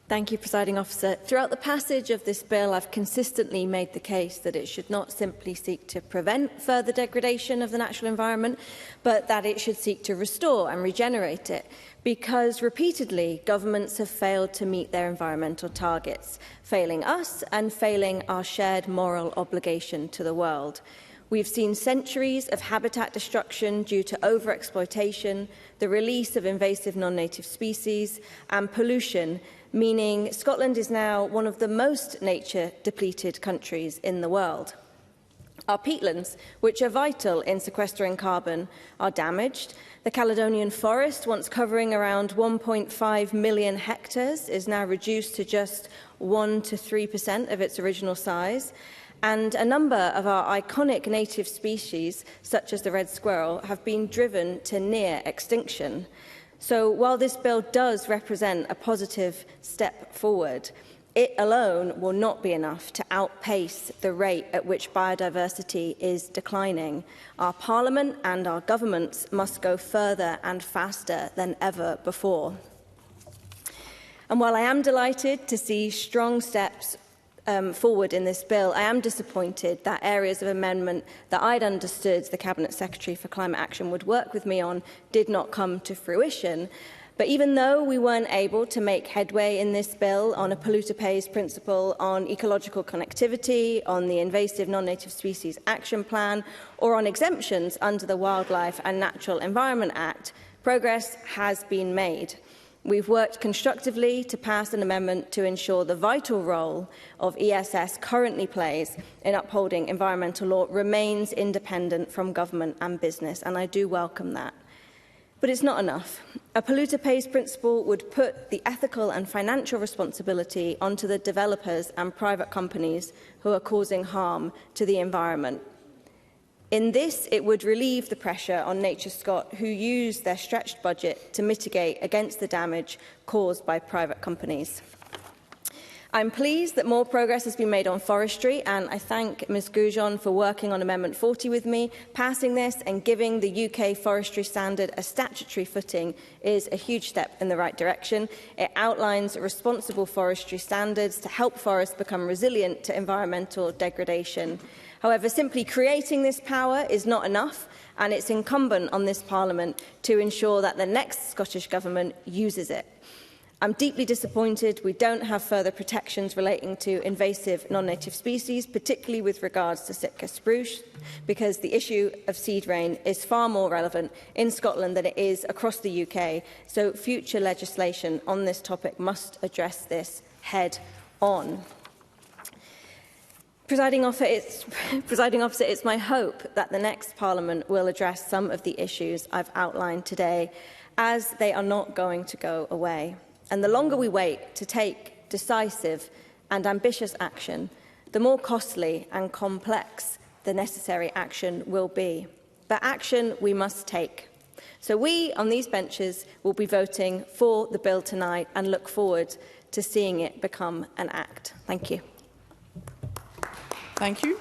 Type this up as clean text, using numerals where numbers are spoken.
Thank you, Presiding Officer. Throughout the passage of this bill, I've consistently made the case that it should not simply seek to prevent further degradation of the natural environment, but that it should seek to restore and regenerate it, because repeatedly governments have failed to meet their environmental targets, failing us and failing our shared moral obligation to the world. We've seen centuries of habitat destruction due to overexploitation, the release of invasive non-native species and pollution, meaning Scotland is now one of the most nature-depleted countries in the world. Our peatlands, which are vital in sequestering carbon, are damaged. The Caledonian forest, once covering around 1.5 million hectares, is now reduced to just 1 to 3% of its original size. And a number of our iconic native species, such as the red squirrel, have been driven to near extinction. So while this bill does represent a positive step forward, it alone will not be enough to outpace the rate at which biodiversity is declining. Our Parliament and our governments must go further and faster than ever before. And while I am delighted to see strong steps forward in this bill, I am disappointed that areas of amendment that I'd understood the Cabinet Secretary for Climate Action would work with me on did not come to fruition. But even though we weren't able to make headway in this bill on a polluter pays principle, on ecological connectivity, on the invasive non-native species action plan, or on exemptions under the Wildlife and Natural Environment Act, progress has been made. We've worked constructively to pass an amendment to ensure the vital role of ESS currently plays in upholding environmental law remains independent from government and business, and I do welcome that. But it's not enough. A polluter pays principle would put the ethical and financial responsibility onto the developers and private companies who are causing harm to the environment. In this, it would relieve the pressure on Nature Scot, who use their stretched budget to mitigate against the damage caused by private companies. I'm pleased that more progress has been made on forestry, and I thank Ms Goujon for working on Amendment 40 with me. Passing this and giving the UK forestry standard a statutory footing is a huge step in the right direction. It outlines responsible forestry standards to help forests become resilient to environmental degradation. However, simply creating this power is not enough, and it's incumbent on this Parliament to ensure that the next Scottish Government uses it. I'm deeply disappointed we don't have further protections relating to invasive non-native species, particularly with regards to Sitka spruce, because the issue of seed rain is far more relevant in Scotland than it is across the UK, so future legislation on this topic must address this head on. Presiding Officer, it's my hope that the next Parliament will address some of the issues I've outlined today, as they are not going to go away. And the longer we wait to take decisive and ambitious action, the more costly and complex the necessary action will be. But action we must take. So we, on these benches, will be voting for the bill tonight and look forward to seeing it become an act. Thank you. Thank you.